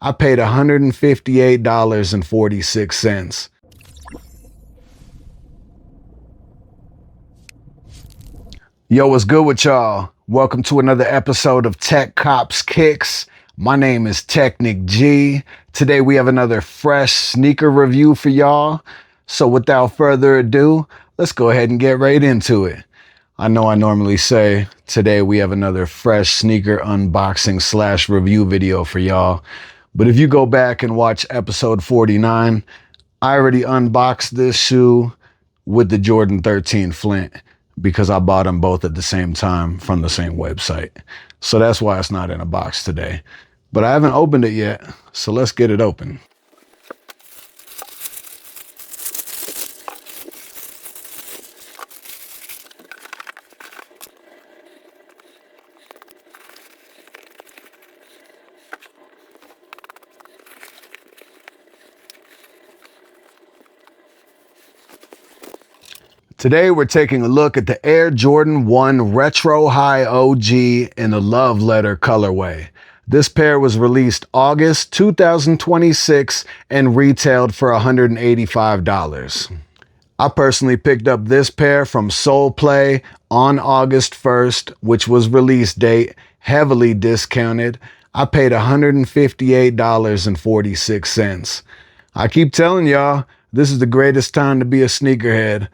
I paid $158.46. Yo, what's good with y'all? Welcome to another episode of TEQCopsKicks. My name is Technic G. Today we have another fresh sneaker review for y'all. So without further ado, let's go ahead and get right into it. I know I normally say today we have another fresh sneaker unboxing / review video for y'all. But if you go back and watch episode 49, I already unboxed this shoe with the Jordan 13 Flint because I bought them both at the same time from the same website. So that's why it's not in a box today. But I haven't opened it yet, so let's get it open. Today we're taking a look at the Air Jordan 1 Retro High OG in the Love Letter colorway. This pair was released August 2026 and retailed for $185. I personally picked up this pair from SolePlay on August 1st, which was release date, heavily discounted. I paid $158.46. I keep telling y'all, this is the greatest time to be a sneakerhead.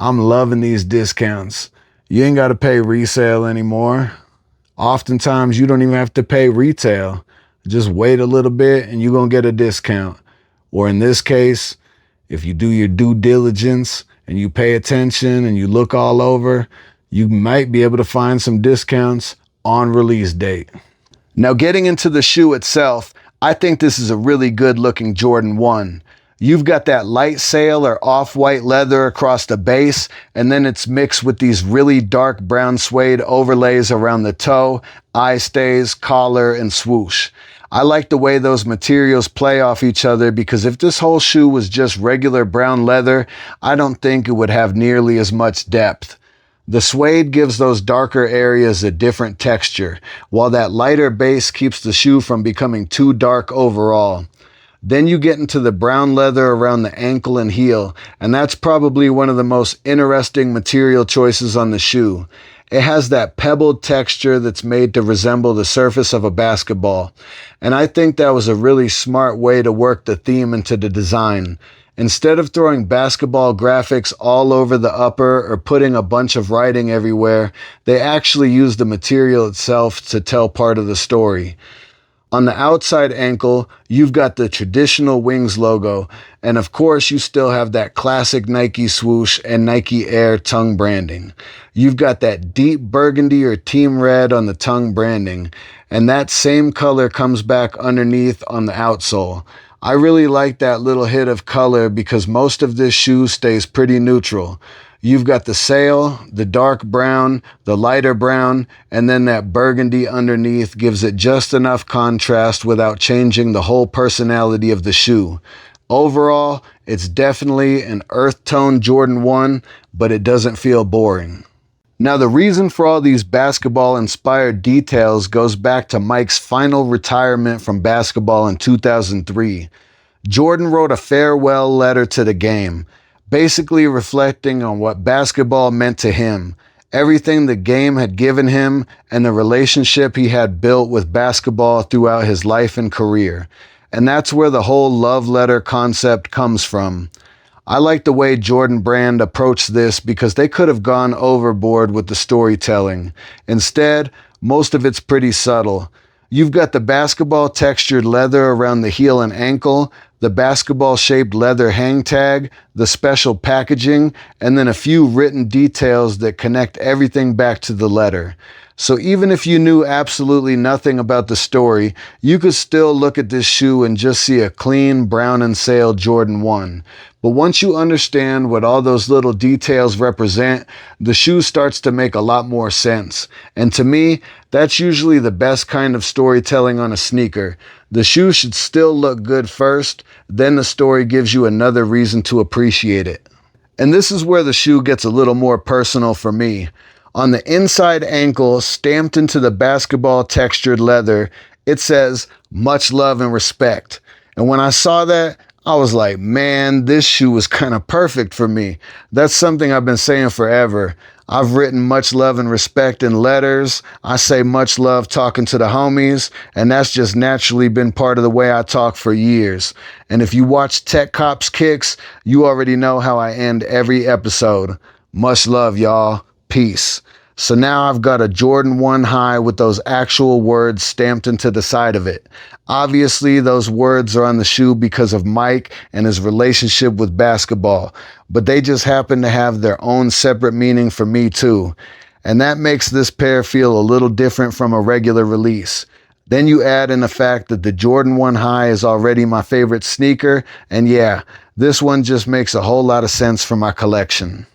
I'm loving these discounts. You ain't got to pay resale anymore. Oftentimes, you don't even have to pay retail. Just wait a little bit and you're going to get a discount. Or in this case, if you do your due diligence and you pay attention and you look all over, you might be able to find some discounts on release date. Now, getting into the shoe itself, I think this is a really good looking Jordan 1. You've got that light sail or off-white leather across the base, and then it's mixed with these really dark brown suede overlays around the toe, eye stays, collar, and swoosh. I like the way those materials play off each other because if this whole shoe was just regular brown leather, I don't think it would have nearly as much depth. The suede gives those darker areas a different texture, while that lighter base keeps the shoe from becoming too dark overall. Then you get into the brown leather around the ankle and heel, and that's probably one of the most interesting material choices on the shoe. It has that pebbled texture that's made to resemble the surface of a basketball, and I think that was a really smart way to work the theme into the design. Instead of throwing basketball graphics all over the upper or putting a bunch of writing everywhere, they actually use the material itself to tell part of the story. On the outside ankle, you've got the traditional Wings logo, and of course you still have that classic Nike swoosh and Nike Air tongue branding. You've got that deep burgundy or team red on the tongue branding, and that same color comes back underneath on the outsole. I really like that little hit of color because most of this shoe stays pretty neutral. You've got the sail, the dark brown, the lighter brown, and then that burgundy underneath gives it just enough contrast without changing the whole personality of the shoe. Overall, it's definitely an earth tone Jordan 1, but it doesn't feel boring. Now, the reason for all these basketball-inspired details goes back to Mike's final retirement from basketball in 2003. Jordan wrote a farewell letter to the game, basically reflecting on what basketball meant to him, everything the game had given him, and the relationship he had built with basketball throughout his life and career. And that's where the whole love letter concept comes from. I like the way Jordan Brand approached this because they could have gone overboard with the storytelling. Instead, most of it's pretty subtle. You've got the basketball textured leather around the heel and ankle, the basketball shaped leather hang tag, the special packaging, and then a few written details that connect everything back to the letter. So even if you knew absolutely nothing about the story, you could still look at this shoe and just see a clean brown and sail Jordan 1. But once you understand what all those little details represent, the shoe starts to make a lot more sense. And to me, that's usually the best kind of storytelling on a sneaker. The shoe should still look good first, then the story gives you another reason to appreciate it. And this is where the shoe gets a little more personal for me. On the inside ankle, stamped into the basketball textured leather, It says, "Much love and respect." And when I saw that, I was like, man, this shoe is kind of perfect for me. That's something I've been saying forever. I've written much love and respect in letters. I say much love talking to the homies, and that's just naturally been part of the way I talk for years. And if you watch TEQCopsKicks, you already know how I end every episode. Much love, y'all. Peace. So now I've got a Jordan 1 high with those actual words stamped into the side of it. Obviously, those words are on the shoe because of Mike and his relationship with basketball, but they just happen to have their own separate meaning for me too. And that makes this pair feel a little different from a regular release. Then you add in the fact that the Jordan 1 high is already my favorite sneaker, and yeah, this one just makes a whole lot of sense for my collection.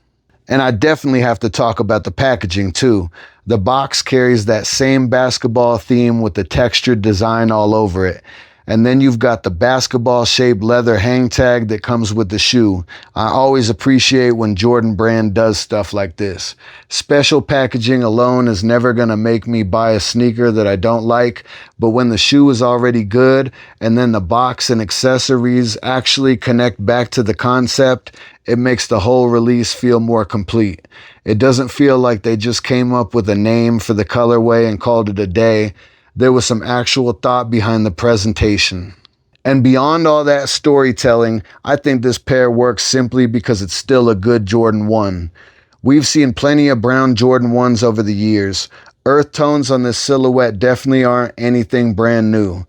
And I definitely have to talk about the packaging too. The box carries that same basketball theme with the textured design all over it. And then you've got the basketball-shaped leather hang tag that comes with the shoe. I always appreciate when Jordan Brand does stuff like this. Special packaging alone is never going to make me buy a sneaker that I don't like, but when the shoe is already good and then the box and accessories actually connect back to the concept, it makes the whole release feel more complete. It doesn't feel like they just came up with a name for the colorway and called it a day. There was some actual thought behind the presentation. And beyond all that storytelling, I think this pair works simply because it's still a good Jordan 1. We've seen plenty of brown Jordan 1s over the years. Earth tones on this silhouette definitely aren't anything brand new.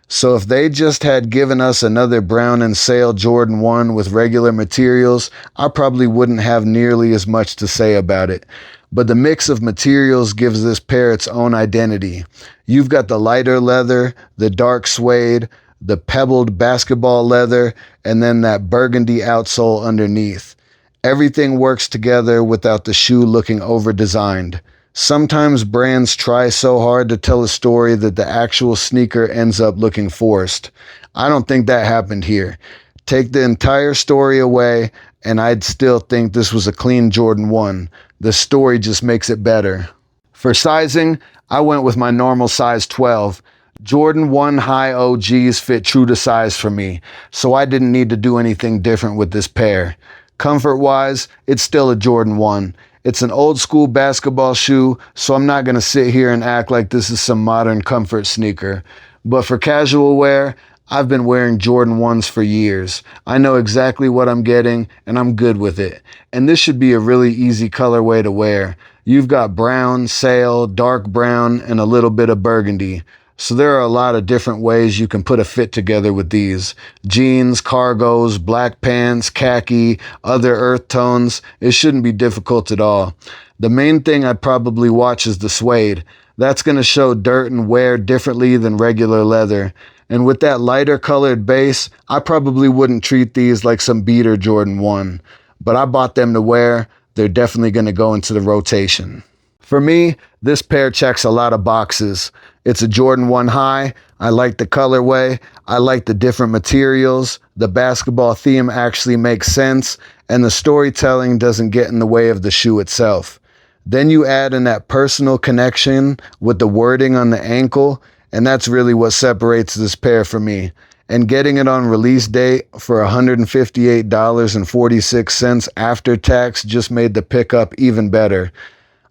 So if they just had given us another brown and sail Jordan 1 with regular materials, I probably wouldn't have nearly as much to say about it. But the mix of materials gives this pair its own identity. You've got the lighter leather, the dark suede, the pebbled basketball leather, and then that burgundy outsole underneath. Everything works together without the shoe looking over-designed. Sometimes brands try so hard to tell a story that the actual sneaker ends up looking forced. I don't think that happened here. Take the entire story away, and I'd still think this was a clean Jordan 1. The story just makes it better. For sizing, I went with my normal size 12. Jordan 1 high OGs fit true to size for me, so I didn't need to do anything different with this pair. Comfort-wise, it's still a Jordan 1. It's an old school basketball shoe, so I'm not going to sit here and act like this is some modern comfort sneaker. But for casual wear, I've been wearing Jordan 1s for years. I know exactly what I'm getting, and I'm good with it. And this should be a really easy colorway to wear. You've got brown, sail, dark brown, and a little bit of burgundy. So there are a lot of different ways you can put a fit together with these. Jeans, cargos, black pants, khaki, other earth tones. It shouldn't be difficult at all. The main thing I'd probably watch is the suede. That's going to show dirt and wear differently than regular leather. And with that lighter colored base, I probably wouldn't treat these like some beater Jordan 1. But I bought them to wear. They're definitely going to go into the rotation. For me, this pair checks a lot of boxes. It's a Jordan 1 high. I like the colorway. I like the different materials. The basketball theme actually makes sense, and the storytelling doesn't get in the way of the shoe itself. Then you add in that personal connection with the wording on the ankle, and that's really what separates this pair for me. And getting it on release date for $158.46 after tax just made the pickup even better.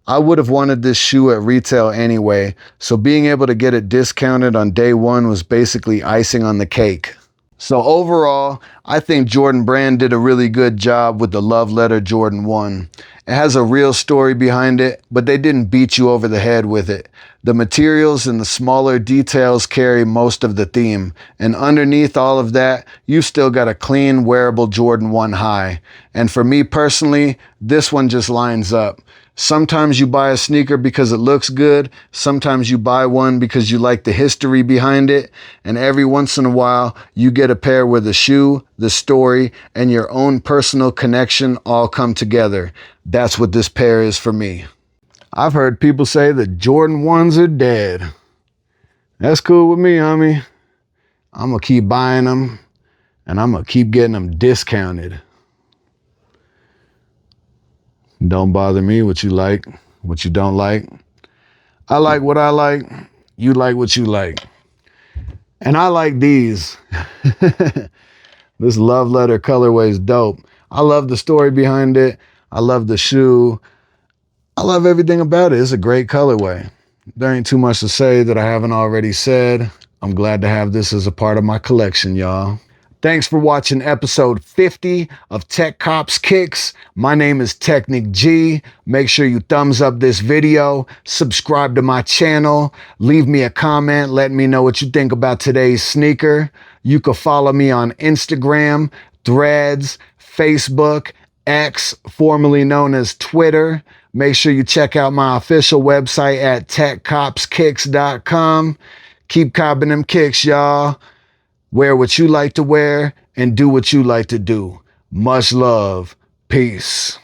I would have wanted this shoe at retail anyway, so being able to get it discounted on day one was basically icing on the cake. So overall, I think Jordan Brand did a really good job with the Love Letter Jordan 1. It has a real story behind it, but they didn't beat you over the head with it. The materials and the smaller details carry most of the theme, and underneath all of that, you've still got a clean, wearable Jordan 1 high. And for me personally, this one just lines up. Sometimes you buy a sneaker because it looks good. Sometimes you buy one because you like the history behind it. And every once in a while, you get a pair where the shoe, the story, and your own personal connection all come together. That's what this pair is for me. I've heard people say that Jordan 1s are dead. That's cool with me, homie. I'm going to keep buying them, and I'm going to keep getting them discounted. Don't bother me what you like, what you don't like. I like what I like. You like what you like. And I like these. This love letter colorway is dope. I love the story behind it. I love the shoe. I love everything about it. It's a great colorway. There ain't too much to say that I haven't already said. I'm glad to have this as a part of my collection, y'all. Thanks for watching episode 50 of Tech Cops Kicks. My name is Technic G. Make sure you thumbs up this video, subscribe to my channel, leave me a comment, let me know what you think about today's sneaker. You can follow me on Instagram, Threads, Facebook, X, formerly known as Twitter. Make sure you check out my official website at TEQCopsKicks.com. Keep copping them kicks, y'all. Wear what you like to wear and do what you like to do. Much love. Peace.